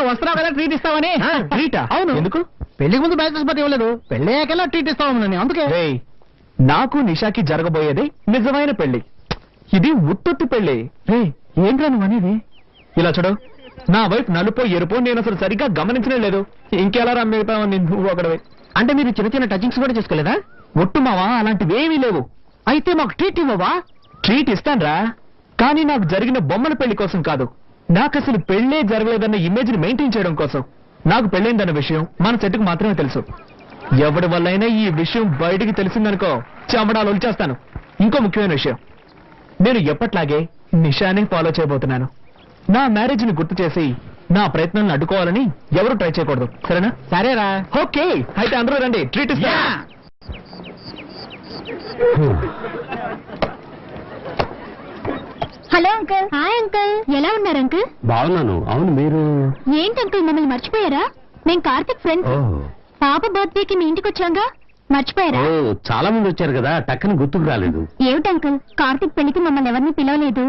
వస్తున్నావు కదా ట్రీట్ ఇస్తామని. ట్రీటా? అవును. ఎందుకు? పెళ్లికి ముందు బ్యాచెస్ పట్టి ఇవ్వలేదు, పెళ్ళయ్యాకెలా ట్రీట్ ఇస్తామని. అందుకే నాకు నిషాకి జరగబోయేది నిజమైన పెళ్లి, ఇది ఉత్పత్తి పెళ్లి. రే ఏంట్రా నువ్వు అనేది? ఇలా చూడు, నా వైపు నలుపో ఎరుపో నేను అసలు సరిగ్గా గమనించనే లేదు. ఇంకెలా రమ్మితావని నువ్వు ఒకడవే. అంటే మీరు చిన్న చిన్న టచింగ్స్ కూడా చేసుకోలేదా? ఒట్టు మావా, అలాంటివేమీ లేవు. అయితే మాకు ట్రీట్ ఇవ్వవా? ట్రీట్ ఇస్తాన్రా, కానీ నాకు జరిగిన బొమ్మల పెళ్లి కోసం కాదు. నాకు అసలు పెళ్లే జరగలేదన్న ఇమేజ్ ని మెయింటైన్ చేయడం కోసం. నాకు పెళ్ళైందన్న విషయం మన చెట్టుకు మాత్రమే తెలుసు. ఎవడి వల్లైనా ఈ విషయం బయటికి తెలిసిందనుకో చెమడాలు ఒలిచేస్తాను. ఇంకో ముఖ్యమైన విషయం, నేను ఎప్పట్లాగే నిషాని ఫాలో చేయబోతున్నాను. నా మ్యారేజ్ ని గుర్తు చేసి నా ప్రయత్నాలను అడ్డుకోవాలని ఎవరు ట్రై చేయకూడదు, సరేనా? సరేరా. ఓకే, అయితే అందరూ రండి, ట్రీట్ ఇస్తా. Hello uncle. హాయ్ అంకుల్, ఎలా ఉన్నారు అంకుల్? బాగున్నాను. అవును, మీరు ఏంటి అంకుల్ మమ్మల్ని మర్చిపోయారా? మేము కార్తిక్ ఫ్రెండ్స్. పాప బర్త్డేకి మీ ఇంటికి వచ్చాగా, మర్చిపోయారా? చాలా మంది వచ్చారు కదా, టక్కన గుర్తుకు రాలేదు. ఏమిటి అంకుల్, కార్తిక్ పెళ్లికి మమ్మల్ని ఎవరిని పిలవలేదు.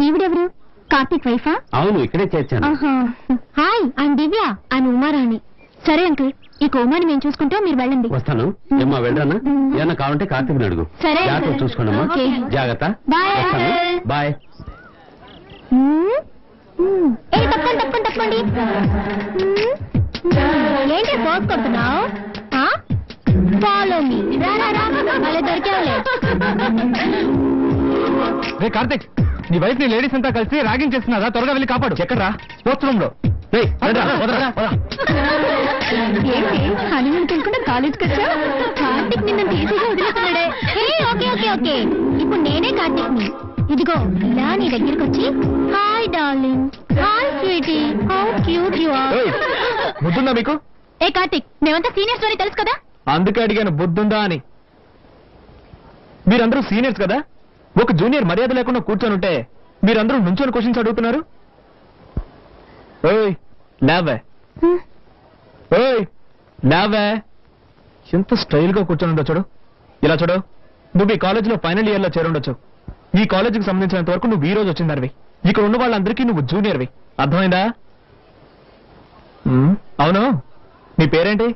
ఈవిడెవరు? కార్తిక్ వైఫా? అవును, ఇక్కడే చేర్చాను. Hi, I'm Divya, I'm Uma Rani. సరే అంకుల్, ఈ కోమాని మేము చూసుకుంటాం, మీరు వెళ్ళండి. వస్తాను. ఏమ్మా వెళ్ళరానా? ఏమన్నా కావాలంటే కార్తీక్ అడుగు. సరే, జాగ్రత్త చూసుకోండమ్మా. జాగ్రత్త. బాయ్. బాయ్. తప్పండి తప్పండి తప్పండి. ఏంటి ఫోర్స్ కొడుతున్నావు? Follow me. అలా దొరికావులే. రే కార్తిక్, నీ వైఫ్ ని లేడీస్ అంతా కలిసి ర్యాగింగ్ చేస్తున్నారా? త్వరగా వెళ్ళి కాపాడు. ఎక్కడ్రా? స్పోర్ట్స్ రూమ్ లో. హనీమూన్ తినకుండా కాలేజ్కి వచ్చా? కార్తిక్ నిన్ను ఈజీగా వదిలేస్తున్నాడే. ఓకే ఓకే ఓకే, ఇప్పుడు నేనే కార్తిక్ ని. ఇదిగో ఇలా నీ దగ్గరికి వచ్చి, hi darling, hi sweetie, how cute you are. బుద్ధుందా మీకు? ఏ కార్తిక్, మేమంతా సీనియర్ స్టోరీ తెలుసు కదా, అందుకే అడిగాను బుద్ధుందా అని. మీరందరూ సీనియర్స్ కదా, ఒక జూనియర్ మర్యాద లేకుండా కూర్చొని ఉంటే మీరందరూ నుంచొని క్వశ్చన్స్ అడుగుతున్నారు. ఓయ్ లేవే, ఓయ్ లేవే. ఎంత స్టైల్ గా కూర్చొని ఉండొచ్చు చూడు. ఇలా చూడు, నువ్వు ఈ కాలేజీలో ఫైనల్ ఇయర్ లో చేరుండొచ్చు. ఈ కాలేజీకి సంబంధించినంత వరకు నువ్వు ఈ రోజు వచ్చిందనివి. ఇక్కడ ఉన్న వాళ్ళందరికీ నువ్వు జూనియర్వి, అర్థమైందా? అవును, నీ పేరేంటి?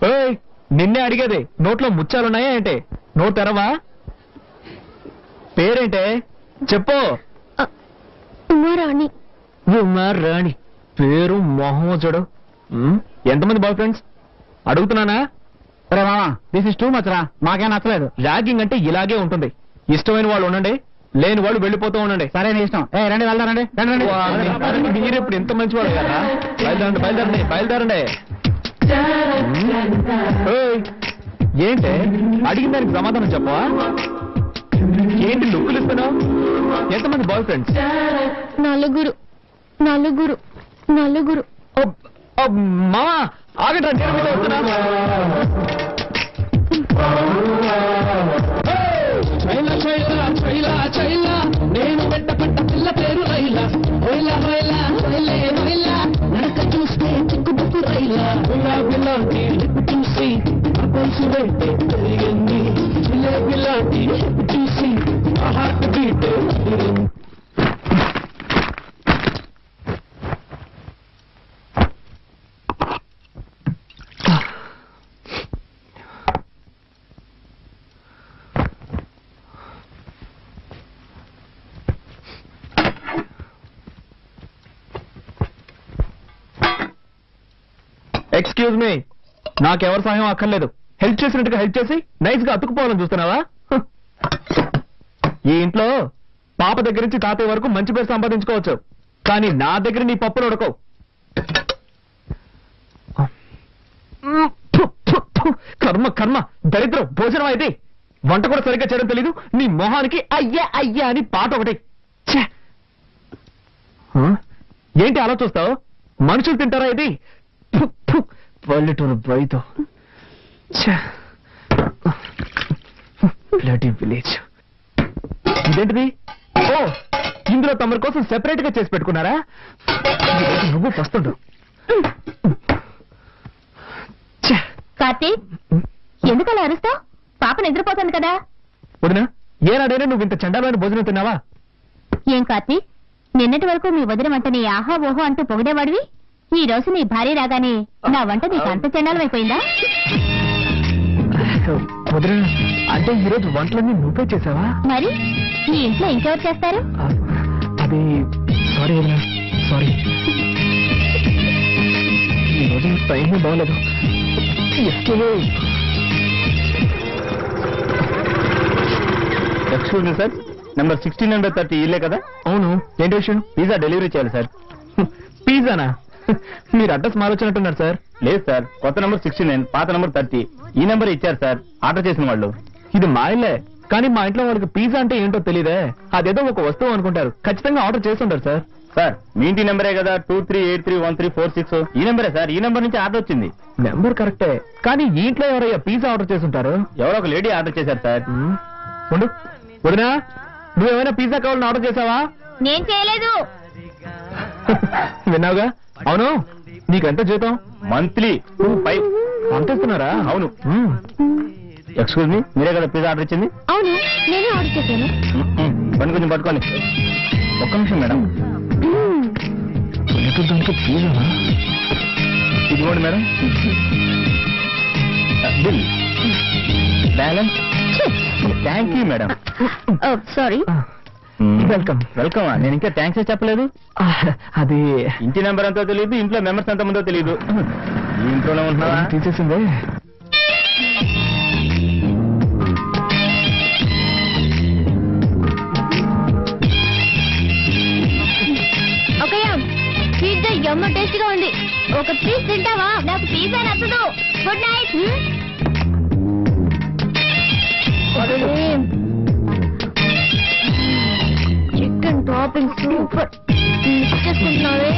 ఓయ్ నిన్నే అడిగేది, నోట్లో ముచ్చాలున్నాయా ఏంటి? నోట్ తెరవా? పేరేంటే చెప్పు. ఉమారాణి. ఉమారాణి పేరు మొహం చూడు. ఎంతమంది బాయ్ ఫ్రెండ్స్ అడుగుతున్నానా? రే మామా, దిస్ ఇస్ టూ మచ్ రా, మాకేం నచ్చలేదు. ర్యాగింగ్ అంటే ఇలాగే ఉంటుంది. ఇష్టమైన వాళ్ళు ఉండండి, లేని వాళ్ళు వెళ్ళిపోతూ ఉండండి. సరే నీ ఇష్టం. రండి వెళ్దారండి. మీరు ఇప్పుడు ఎంత మంచి వాళ్ళు కదా. బయలుదేరండి బయలుదేరండి బయలుదేరండి. ఏంటే అడిగిన దానికి సమాధానం చెప్పవా? ఏంటి లుక్కులు ఇస్తున్నావు? ఎంతమంది బాయ్ ఫ్రెండ్స్? నలుగురు నలుగురు నలుగురు. మామా ఆగండి, నేను మీతో వస్తున్నా. నేను పెట్ట పిల్ల పేరు రైలా, నడక చూస్తే చిక్కుబుక్కు రైలా, పిల్లాంటి చూసి పెరిగింది, పిల్లాంటి చూసి హార్ట్ బీట్. ఎక్స్క్యూజ్ మీ, నాకెవరి సహాయం అక్కర్లేదు. హెల్ప్ చేసినట్టుగా హెల్ప్ చేసి నైస్ గా అతుకుపోవాలని చూస్తున్నావా? ఈ ఇంట్లో పాప దగ్గర నుంచి తాతయ్య వరకు మంచి పేరు సంపాదించుకోవచ్చు, కానీ నా దగ్గర నీ పప్పులు ఉడకవు. కర్మ కర్మ, దరిద్రం, భోజనం అయితే వంట కూడా సరిగ్గా చేయడం తెలీదు. నీ మొహానికి అయ్యా అయ్యా అని పాట ఒకటి. ఏంటి అలా చూస్తావు? మనుషులు తింటారా ఇది? పల్లెటూరు బయతో విలేజ్. ఇదేంటిది? ఓ, ఇందులో తమరి కోసం సెపరేట్ గా చేసి పెట్టుకున్నారా? నువ్వు వస్తుండు. కార్తీక్, ఎందుకు అలా అరుస్తావు? పాప నిద్రపోతుంది కదా. వదినా, ఏనాడైనా నువ్వు ఇంత చండాలమైన భోజనం తిన్నావా? ఏం కార్తీక్, నిన్నటి వరకు మీ వదిన వంటని ఆహా ఓహో అంటూ పొగిడేవాడివి, ఈ రోజు నీ భార్య రాగానే నా వంట నీకు అంత చండాలం అయిపోయిందా? వదిన, అంటే ఈరోజు వంటలన్నీ నువ్వే చేసావా? మరి ఈ ఇంట్లో ఇంకెవరు చేస్తారు? అది సారీ వదిన, సారీ. ఈరోజు టైం బాగలేదు. ఎక్స్క్యూజ్ మీ సార్, నెంబర్ 1630 ఇల్లే కదా? అవును, ఏంటి విషయం? పిజ్జా డెలివరీ చేయాలి సార్. పిజ్జానా? మీరు అడ్రస్ మారొచ్చినట్టున్నారు సార్. లేదు సార్, కొత్త నెంబర్ 69, పాత నెంబర్ 30. ఈ నెంబర్ ఇచ్చారు సార్ ఆర్డర్ చేసిన వాళ్ళు. ఇది మా ఇల్లే, కానీ మా ఇంట్లో వాళ్ళకి పిజ్జా అంటే ఏంటో తెలియదే. అదేదో ఒక వస్తువు అనుకుంటారు. ఖచ్చితంగా ఆర్డర్ చేస్తుంటారు సార్. సార్ మీ ఇంటి నెంబరే కదా 23831346. ఈ నెంబరే సార్, ఈ నెంబర్ నుంచి ఆర్డర్ వచ్చింది. నెంబర్ కరెక్టే, కానీ ఈ ఇంట్లో ఎవరయ్యా పిజ్జా ఆర్డర్ చేస్తుంటారు? ఎవరో ఒక లేడీ ఆర్డర్ చేశారు సార్. ఉండు వదినా, నువ్వేమైనా పిజ్జా కావాలని ఆర్డర్ చేసావా? నేను చేయలేదు. విన్నావుగా. అవును, నీకెంత జీతం? మంత్లీ 25. అంత ఇస్తున్నారా? అవును. ఎక్స్క్యూజ్ మీ, మీరే కదా పిజ్జా ఆర్డర్ ఇచ్చింది? అవును, నేనే ఆర్డర్ చేశాను. బండి కొంచెం పట్టుకోండి. ఒక్క నిమిషం మేడం. దానికి పిజ్జానా? ఇదిగోండి madam bill. Balance. Thank you madam. Sorry. Welcome. వెల్కమా? నేను ఇంకా థ్యాంక్స్ చెప్పలేదు. అది ఇంటి నెంబర్ ఎంతో తెలియదు, ఇంట్లో మెంబర్స్ ఎంత మందో తెలియదు. ఈ ఇంట్లోనే ఉంటున్నావా? తీసేసిందే. ఓకేయా, పిజ్జా ఎమ్మ టేస్ట్ గా ఉంది. ఒక పీస్ తింటావా? నాకు పిజ్జా నచ్చదు. Good night. Chicken topping super. చేసుకుంటున్నావే.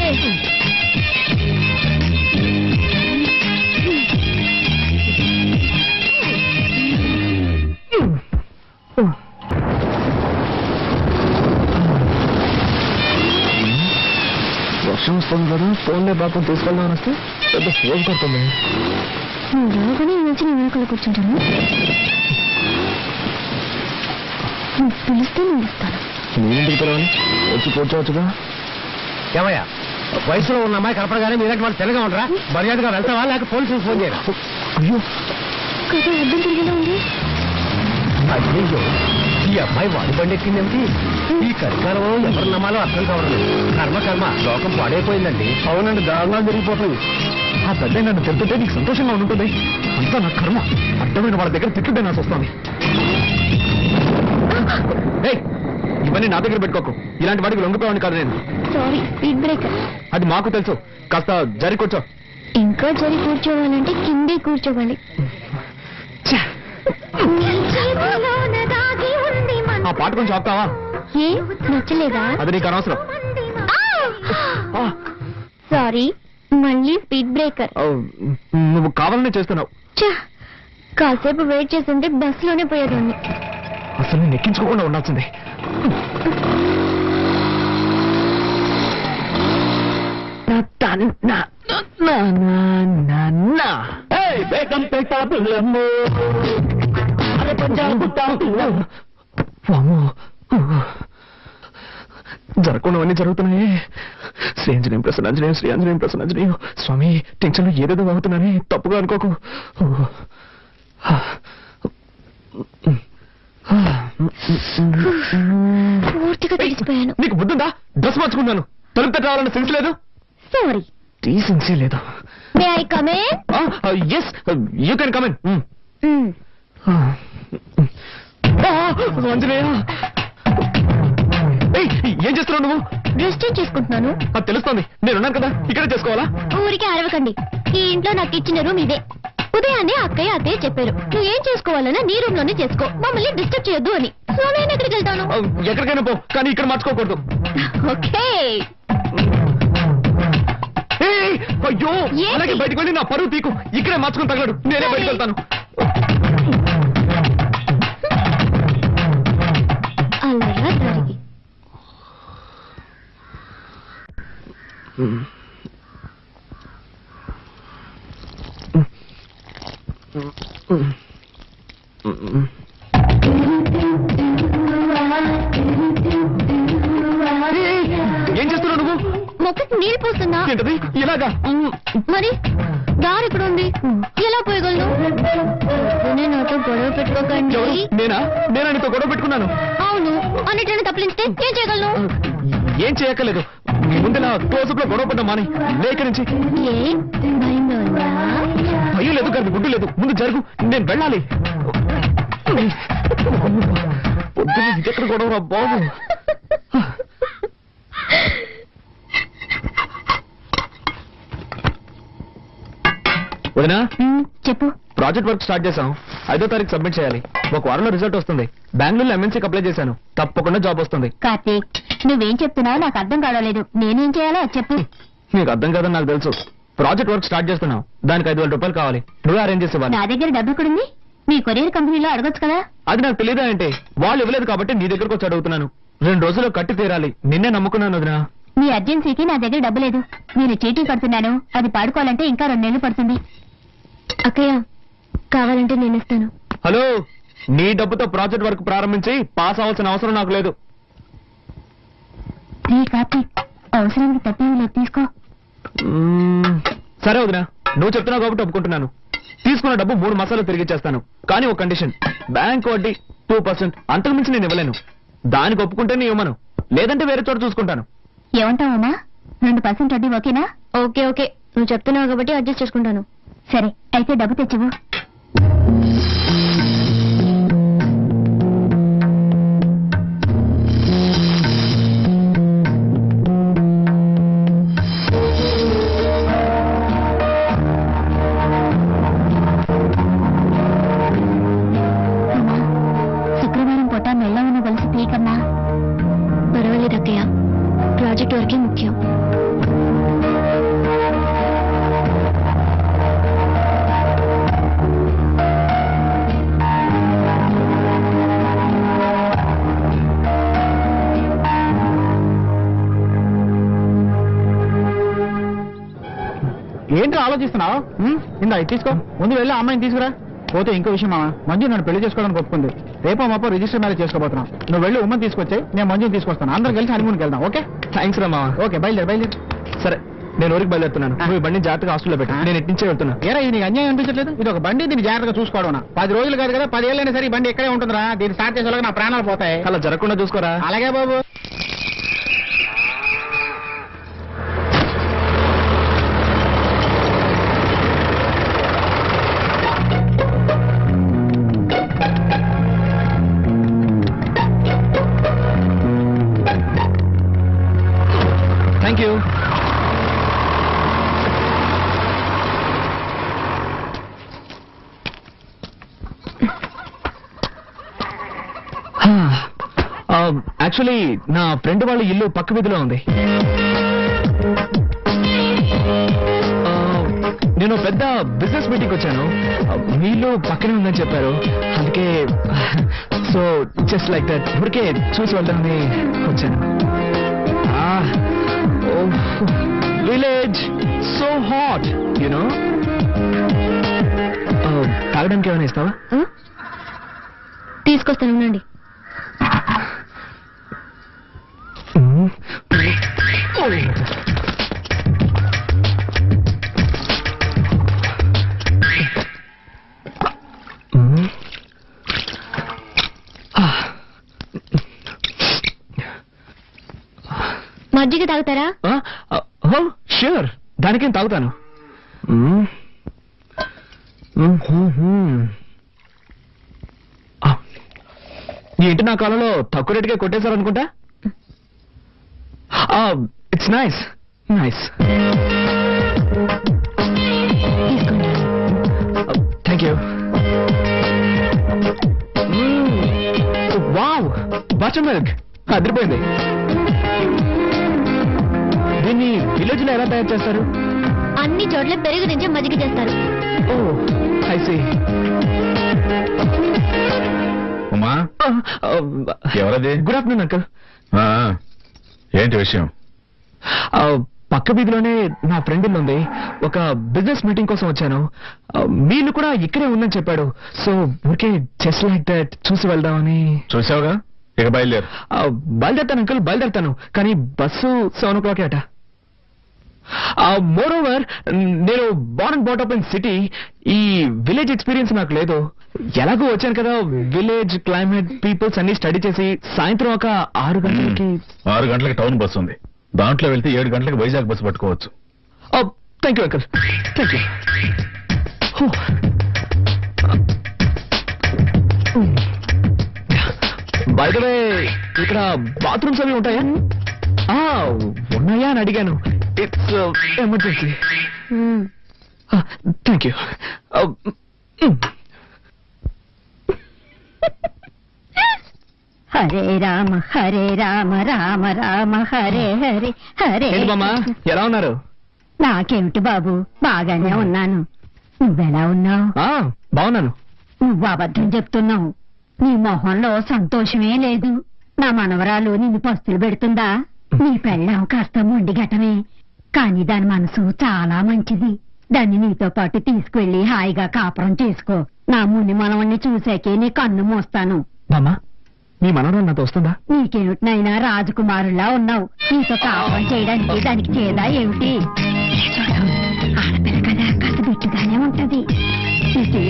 వర్షం వస్తుంది కదా, ఫోన్లే బాబు తీసుకెళ్దామని వస్తే పెద్ద ఫోన్ కొడుతుంది. రాగానే వచ్చి నేను వెనకాల కూర్చుంటాను. నువ్వు పిలిస్తే నేను ఇస్తాను. నేనేంటికి పిలవాలి? వచ్చి కూర్చోవచ్చుగా. ఏమయ్యా, వయసులో ఉన్న అమ్మాయి కనపడగానే మీరంటే వాళ్ళు తెల్లగా ఉండరా? మర్యాదగా వెళ్తావా లేక పోలీసులకు ఫోన్ చేయరా? అయ్యో, కదా అర్థం తిరిగేలా ఉంది. అయ్యో, ఈ అమ్మాయి వాడి బండి ఎక్కిందేమిటి? ఈ కలికాలంలో ఎవరు నమ్మాలో అర్థం కావట్లేదు. కర్మ లోకం పాడైపోయిందండి. అవునండి, దారుణాలు జరిగిపోతుంది. ఆ పెద్ద నన్ను తింటుంటే నీకు సంతోషంగా ఉంటుంది. అంతా నా కర్మ. అడ్డమైన వాళ్ళ దగ్గర తిట్టుంటే నాకు వస్తుంది. ఇవన్నీ నా దగ్గర పెట్టుకోకు. ఇలాంటి వాడికి లొంగిపోయాను కాదు నేను. Sorry, speed breaker. అది మాకు తెలుసు. కాస్త జరి కూర్చో. ఇంకా జరి కూర్చోవాలంటే కిందే కూర్చోవాలి. ఆ పాట కొంచెం ఆపుతావా? ఏ నచ్చలేదా? అది నీకు అనవసరం. సారీ, మళ్ళీ స్పీడ్ బ్రేకర్. నువ్వు కావాలనే చేస్తున్నావు. కాసేపు వెయిట్ చేస్తుంటే బస్సులోనే పోయేదాన్ని. అసలు నేను ఎక్కించుకోకుండా ఉండాల్సిందే. జరగకుండావన్నీ జరుగుతున్నాయి. శ్రీ ఆంజనేయం ప్రసన్నాంజనేయం, శ్రీ ఆంజనేయం ప్రసన్నాంజనేయం. స్వామి, టెన్షన్ లో ఏదేదో అవుతున్నానే, తప్పుగా అనుకోకు. పూర్తిగా తెలిసిపోయాను. నీకు బుద్ధుందా? డ్రెస్ మార్చుకున్నాను. తలుపు తట్టు రావాలన్న సెన్స్ లేదు. సారీ, డీసెన్సీ లేదు. May I come in? Yes, you can come in. Anjaneya, ఏం చేస్తున్నావు నువ్వు? డ్రెస్ చేంజ్ చేసుకుంటున్నాను. అది తెలుస్తోంది. నేనున్నాను కదా, ఇక్కడే చేసుకోవాలా? ఊరికే అరవకండి. ఈ ఇంట్లో నాకు ఇచ్చిన రూమ్ ఇదే. ఉదయాన్నే అక్కయ్య అత్తయ్య చెప్పారు, నువ్వు ఏం చేసుకోవాలన్నా నీ రూమ్ లోనే చేసుకో, మమ్మల్ని డిస్టర్బ్ చేయొద్దు అని. సో నేను ఎక్కడికి వెళ్తాను? ఎక్కడికైనా పో, కానీ ఇక్కడ మార్చుకోకూడదు. ఓకే. అయ్యో, అలాగే బయటకు వెళ్ళి నా పరువు తీకు. ఇక్కడే మార్చుకుని తగలడు. నేనే బయటకు వెళ్తాను. అలా జరిగి మొక్కకి నీళ్ళు పోస్తున్నా. ఏంటది ఇలాగా? మరి దారి ఇక్కడ ఉంది, ఎలా పోయగలను? నేను నాతో గొడవ పెట్టుకోకండి. నేనా నీతో గొడవ పెట్టుకున్నాను? అవును, అన్నిటిని తప్పించితే ఏం చేయగలను? ఏం చేయక్కర్లేదు, ముందులా క్లోజప్ లో గొడవ పడ్డా మాని. లేక నుంచి ఏ భయంగా ఉందా? భయం లేదు కానీ గుడ్డు లేదు. ముందు జరుగు, నేను వెళ్ళాలి. పొద్దున్న ఇదెక్కడ గొడవ బాబు. వదినా, చెప్పు. ప్రాజెక్ట్ వర్క్ స్టార్ట్ చేశాం. 5వ తారీఖు సబ్మిట్ చేయాలి. ఒక వారంలో రిజల్ట్ వస్తుంది. బెంగళూరులో MNCకి అప్లై చేశాను. తప్పకుండా జాబ్ వస్తుంది. కార్తీక్, నువ్వేం చెప్తున్నావు నాకు అర్థం కావలేదు. నేనేం చేయాలో అది చెప్పు. నీకు అర్థం కాదని నాకు తెలుసు. ప్రాజెక్ట్ వర్క్ స్టార్ట్ చేస్తున్నావు, దానికి 5,000 రూపాయలు కావాలి. నువ్వే అరేంజ్ చేసేవాళ్ళు. నా దగ్గర డబ్బు ఎక్కడుంది? మీ కొరియర్ కంపెనీలో అడగొచ్చు కదా. అది నాకు తెలియదా అంటే? వాళ్ళు ఇవ్వలేదు కాబట్టి నీ దగ్గరకు వచ్చి అడుగుతున్నాను. 2 రోజుల్లో కట్టి తీరాలి. నిన్నే నమ్ముకున్నాను వదినా. మీ అర్జెన్సీకి నా దగ్గర డబ్బు లేదు. నేను చీటీ కడుతున్నాను, అది పాడుకోవాలంటే ఇంకా 2 నెలలు పడుతుంది. అక్కయ్య, కావాలంటే నేను ఇస్తాను. హలో, నీ డబ్బుతో ప్రాజెక్ట్ వర్క్ ప్రారంభించి పాస్ అవ్వాల్సిన అవసరం నాకు లేదు. కార్తీక్, అవసరానికి తప్పేమీ లేదు, తీసుకో. సరే వదినా, నువ్వు చెప్తున్నావు కాబట్టి ఒప్పుకుంటున్నాను. తీసుకున్న డబ్బు 3 మాసాలు తిరిగి ఇచ్చేస్తాను. కానీ ఒక కండిషన్, బ్యాంక్ వడ్డీ 2%, అంతకు మించి నేను ఇవ్వలేను. దానికి ఒప్పుకుంటే నీ ఇవ్వను, లేదంటే వేరే చోట చూసుకుంటాను. ఏమంటావమ్మా? 2% వడ్డీ ఓకేనా? ఓకే ఓకే, నువ్వు చెప్తున్నావు కాబట్టి అడ్జస్ట్ చేసుకుంటాను. సరే, అయితే డబ్బు తెచ్చివు. శుక్రవారం పూట మెల్లవన్న కలిసి తీకన్నా. పర్వాలేదు అక్కయ్య, ప్రాజెక్ట్ వరకే ముఖ్యం. ఏంటి ఆలోచిస్తున్నావు? ఇందా ఇది తీసుకో. ముందు వెళ్ళి అమ్మాయిని తీసుకురా. పోతే ఇంకో విషయం మామ, మంజు నన్ను పెళ్లి చేసుకోవడానికి ఒప్పుకుంది. రేపో మాపో రిజిస్టర్ మ్యారేజ్ చేసుకోబోతున్నాం. నువ్వు వెళ్ళి ఉమ్మని తీసుకొచ్చాయి, నేను మంజుని తీసుకొస్తాను. అందరం కలిసి హనీమూన్కి వెళ్దాం. ఓకే? థ్యాంక్స్ రా మామ. ఓకే, బయలుదేరు. సరే, నేను ఊరికి బయలుదేరుతున్నాను. నువ్వు ఈ బండిని జాగ్రత్తగా హాస్టల్లో పెట్టా. నేను ఇట్టించే వెళ్తున్నా. ఏరా, ఇది నీకు అన్యాయం అనిపించట్లేదు? ఇది ఒక బండి, దీన్ని జాగ్రత్తగా చూసుకోవడం. 10 రోజులు కాదు కదా, 10 ఏళ్ళైనా సరే ఈ బండి ఇక్కడే ఉంటుందిరా. దీన్ని స్టార్ట్ చేసేలాగా నా ప్రాణాలు పోతాయి. అలా జరగకుండా చూసుకోరా. అలాగే బాబు. Thank you. యాక్చువల్లీ నా ఫ్రెండ్ వాళ్ళ ఇల్లు పక్క వీధిలో ఉంది. నేను పెద్ద బిజినెస్ మీటింగ్ వచ్చాను. మీ ఇల్లు పక్కనే ఉందని చెప్పారు. అందుకే సో జస్ట్ లైక్ దట్ ఊరికే చూసి వెళ్తానని వచ్చాను. Village so hot, you know. తాగడానికి ఏమైనా ఇస్తావా? తీసుకొస్తాను, ఉండండి. మజ్జిగ తాగుతారా? ష్యూర్, దానికేం తాగుతాను. ఏంటి నా కాలంలో తక్కువ రేటుగా కొట్టేశారనుకుంటా. It's nice nice. Thank you. Wow, butter milk అదిరిపోయింది. దీన్ని విలేజ్ లో ఎలా తయారు చేస్తారు? అన్ని చోట్ల పెరుగు నుంచి మజ్జిగ చేస్తారు. ఓ, ఐ సీ. ఉమా, ఎవరది? Good afternoon uncle. ఏంటి విషయం? పక్క వీధిలోనే నా ఫ్రెండ్ ఇల్లు ఉంది. ఒక బిజినెస్ మీటింగ్ కోసం వచ్చాను. మీళ్ళు కూడా ఇక్కడే ఉందని చెప్పాడు. సో ఊరికే జస్ట్ లైక్ దట్ చూసి వెళ్దామని. చూసావుగా, ఇక బయలుదేరు. బయలుదేరుతాను అంకుల్, బయలుదేరుతాను. కానీ బస్సు 7 o'clock అట. మోర్ ఓవర్ నేను born and brought up in city. ఈ విలేజ్ ఎక్స్పీరియన్స్ నాకు లేదు. ఎలాగో వచ్చాను కదా, విలేజ్ క్లైమేట్ పీపుల్స్ అన్ని స్టడీ చేసి సాయంత్రం ఒక 6 గంటలకి 6 గంటలకి టౌన్ బస్ ఉంది. దాంట్లో వెళ్తే 7 గంటలకి వైజాగ్ బస్సు పట్టుకోవచ్చు. Thank you uncle, thank you. By the way, ఇక్కడ బాత్రూమ్స్ అవి ఉంటాయా? ఉన్నాయా అని అడిగాను. It's emergency. Thank you. Hare Rama Rama Rama Hare Hare Hare. బామ్మా ఎలా ఉన్నారు? నాకేమిటి బాబు, బాగానే ఉన్నాను. నువ్వెలా ఉన్నావు? బాగున్నాను. నువ్వు అబద్ధం చెప్తున్నావు. నీ మొహంలో సంతోషమే లేదు. నా మనవరాలు నిన్ను పస్తులు పెడుతుందా? నీ పెళ్ళాం కాస్త మొండిగటమే, కానీ దాని మనసు చాలా మంచిది. దాన్ని నీతో పాటు తీసుకువెళ్లి హాయిగా కాపురం చేసుకో. నా ముని మనవణ్ణి చూసాకే నీ కన్ను మోస్తాను. బామ్మా, మీ మనవరాలు నాతో వస్తుందా? నీకేమిటినైనా రాజకుమారులా ఉన్నావు. నీతో కాపురం చేయడానికి దానికి చేదా ఏమిటి? ఆడపిల్ల కదా, కాస్త బిట్టుగానే ఉంటది.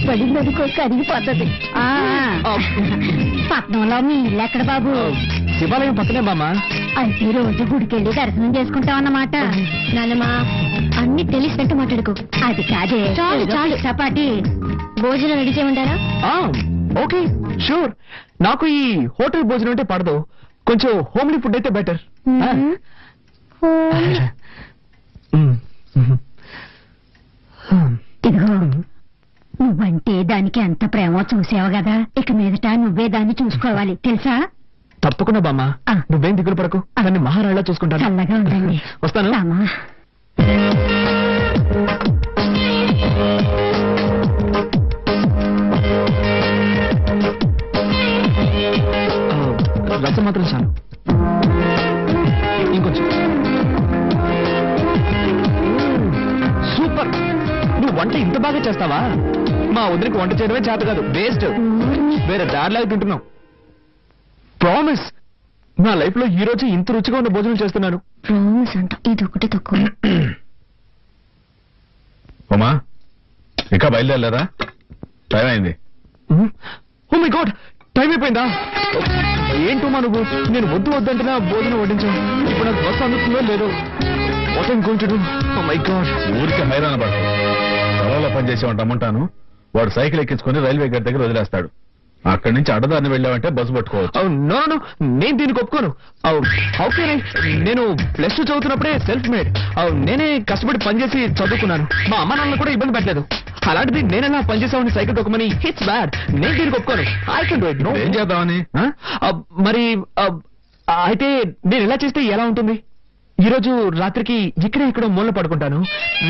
పడిందనుకో కరిగిపోతుంది. పట్నంలో మీ ఇల్లు ఎక్కడ బాబు? శివాలయం పక్కనే బామ్మా. అయితే రోజు గుడికెళ్ళి దర్శనం చేసుకుంటాం అన్నమాట. నాన్నమ్మా, అన్ని తెలిసినట్టు మాట్లాడుకో. అది కాదే. చాలు చాలు, చపాటి భోజనం రెడీ చేయమంటారా? Okay, sure. నాకు ఈ హోటల్ భోజనం అంటే పడదు. కొంచెం హోమ్లీ ఫుడ్ అయితే బెటర్. ఇదిగో, నువ్వంటే దానికి ఎంత ప్రేమో చూసావు కదా, ఇక మీదట నువ్వే దాన్ని చూసుకోవాలి, తెలుసా? తప్పకుండా బామ్మా, నువ్వేం దిగులు పడకు. దాన్ని మహారాణిలా చూసుకుంటాను. చల్లగా ఉండండి. వస్తాను. రసం మాత్రం చాలు. ఇంకొంచెం. సూపర్. నువ్వు వంట ఇంత బాగా చేస్తావా? మా వదిలికి వంట చేయడమే చేత కాదు, వేస్ట్. వేరే దారిలాగా తింటున్నావు. ప్రామిస్, నా లైఫ్ లో ఈ రోజు ఇంత రుచిగా ఉన్న భోజనం చేస్తున్నాను. ప్రామిస్ అంట, ఇది ఒకటి తక్కువ. ఉమా, ఇంకా బయలుదేరలేదా? టైం అయింది. ఓ మై గాడ్, టైం అయిపోయిందా? ఏంటో మా నువ్వు, నేను వద్దు వద్దంటున్నా భోజనం వడ్డించాను. ఇప్పుడు నాకు బస్సు అందుతుందో లేదో. What I'm going to do? Oh my God. ఊరికి హైరాణ పడతావు. పొలంలో పనిచేసేవాడు రమ్మంటాను, వాడు సైకిల్ ఎక్కించుకుని రైల్వే గేట్ దగ్గర వదిలేస్తాడు. అక్కడి నుంచి అడ్డదారిని వెళ్ళావంటే బస్సు పట్టుకోవచ్చు. నో, నేను దీనికి ఒప్పుకోను. నేను +2 చదువుతున్నప్పుడే సెల్ఫ్ మేడ్. నేనే కష్టపడి పనిచేసి చదువుకున్నాను. మా అమ్మ నాన్న కూడా ఇబ్బంది పెట్టలేదు. అలాంటిది నేనెలా పనిచేసామని సైకిల్ తొక్కమని, ఇట్స్ బ్యాడ్. నేను దీనికి ఒప్పుకోను. I can do it. No. ఏం చేద్దామని? మరి అయితే నేను ఎలా చేస్తే ఎలా ఉంటుంది? ఈ రోజు రాత్రికి ఇక్కడే ఇక్కడ మూల పడుకుంటాను.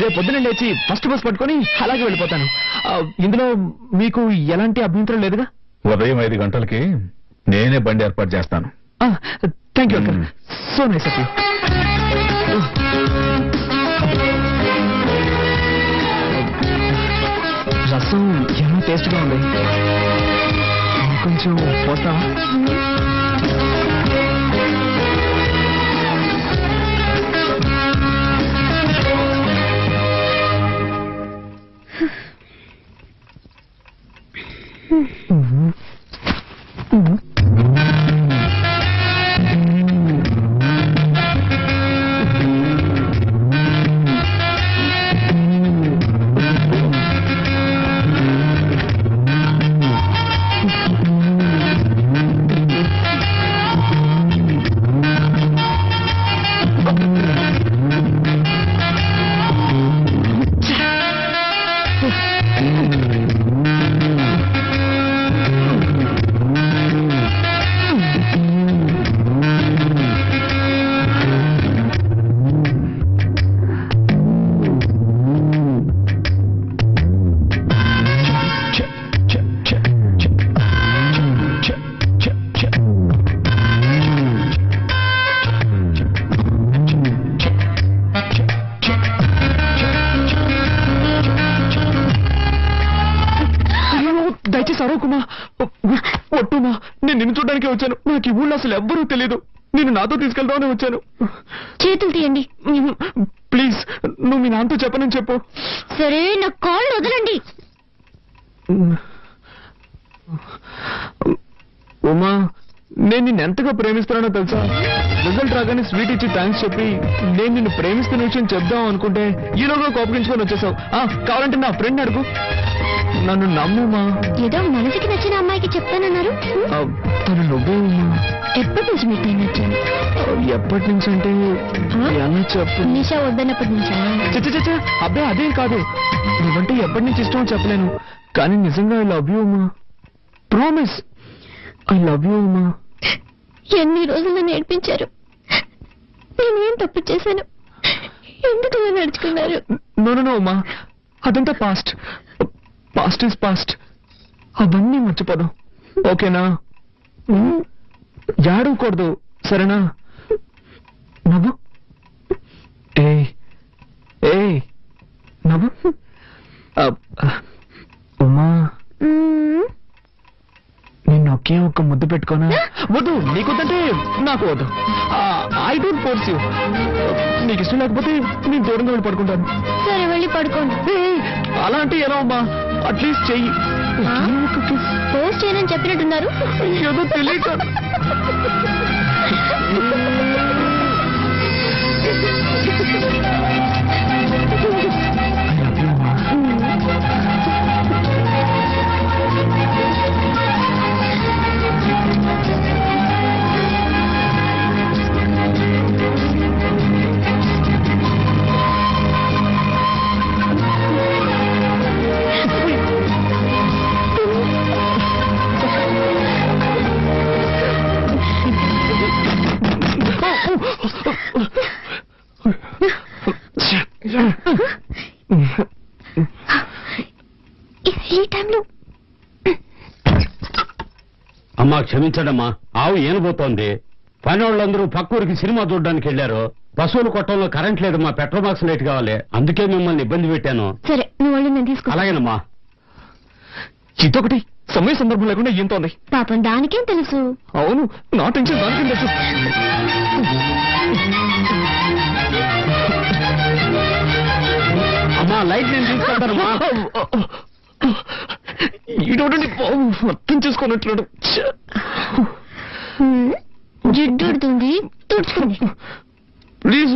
రేపు పొద్దున లేచి ఫస్ట్ బస్ పట్టుకొని అలాగే వెళ్ళిపోతాను. ఇందులో మీకు ఎలాంటి అభ్యంతరం లేదుగా? ఉదయం 5 గంటలకి నేనే బండి ఏర్పాటు చేస్తాను. Thank you uncle, so nice of you. రసం ఎలా టేస్ట్ గా ఉంది. కొంచెం పోతావా? దయచేసి అరవకుమా, ఒట్టుమా. నేను నిన్ను చూడడానికి వచ్చాను. నాకు ఈ ఊళ్ళో అసలు ఎవ్వరూ తెలియదు. నేను నాతో తీసుకెళ్తామని వచ్చాను. చేతులు తీయండి. ప్లీజ్ నువ్వు మీ నాన్నతో చెప్పనని చెప్పు. సరే నా కాళ్ళు వదలండి. ఉమా, నేను నిన్ను ఎంతగా ప్రేమిస్తున్నానో తెలుసా? రిజల్ట్ రాగానే స్వీట్ ఇచ్చి థ్యాంక్స్ చెప్పి నేను నిన్ను ప్రేమిస్తున్న విషయం చెప్దాం అనుకుంటే ఈలోగా కోపగించుకొని వచ్చేసావు. కావాలంటే నా ఫ్రెండ్ అడుగు. నన్ను నమ్ముమా. ఏదో మనసుకి నచ్చిన అమ్మాయికి చెప్తానన్నారు. తను నువ్వే ఉమా. ఎప్పటి నుంచి మీకు నేను నచ్చాను? ఎప్పటి నుంచి అంటే అన్నీ చెప్పు. నిషా వద్దన్నప్పటి నుంచా? చచ్చా అబ్బాయి అదేం కాదు. నువ్వంటే ఎప్పటి నుంచి ఇష్టమో చెప్పలేను, కానీ నిజంగా I love you Uma. Promise I love you Uma. ఎన్ని రోజులు నేర్పించారు. నేనేం తప్పు చేశాను? ఎందుకు ఇలా నడుచుకున్నారు? నో ఉమా, అదంతా పాస్ట్. Past is past. అవన్నీ మర్చిపోదాం, ఓకేనా? ఏడవకూడదు, సరేనా? నవ్వు. ఏ నవ్వు. ఉమా, నేను ఒకే ఒక్క ముద్దు పెట్టుకోనా? వద్దు, నీకొద్దంటే నాకు వద్దు. I don't force you. నీకు ఇష్టం లేకపోతే నేను దూరంగా వెళ్ళి పడుకుంటాను. సరే వెళ్ళి పడుకోండి. అలా అంటే ఎలా అమ్మా? అట్లీస్ట్ చెయ్యి. పోస్ట్ చేయనని చెప్పినట్టున్నారు. ఏదో తెలియక. ఈ టైంలో అమ్మా క్షమించడమ్మా, ఆవు ఏనబోతోంది. పని వాళ్ళందరూ పక్కూరికి సినిమా చూడడానికి వెళ్ళారు. పశువుల కొట్టంలో కరెంట్ లేదమ్మా, పెట్రోల్ బాక్స్ లైట్ కావాలి, అందుకే మిమ్మల్ని ఇబ్బంది పెట్టాను. సరే నువ్వు వాళ్ళు నేను తీసుకో. అలాగేనమ్మా. ఇదొకటి సమయ సందర్భం లేకుండా ఏంతో ఉంది. పాపం దానికేం తెలుసు? అవును, నా టెన్షన్ దానికేం తెలుసు. అమ్మా లైట్ నేను తీసుకుంటానమ్మా. ఈడోడండి అర్థం చేసుకున్నట్లు. జిడ్డు తుడుచుకోండి. ప్లీజ్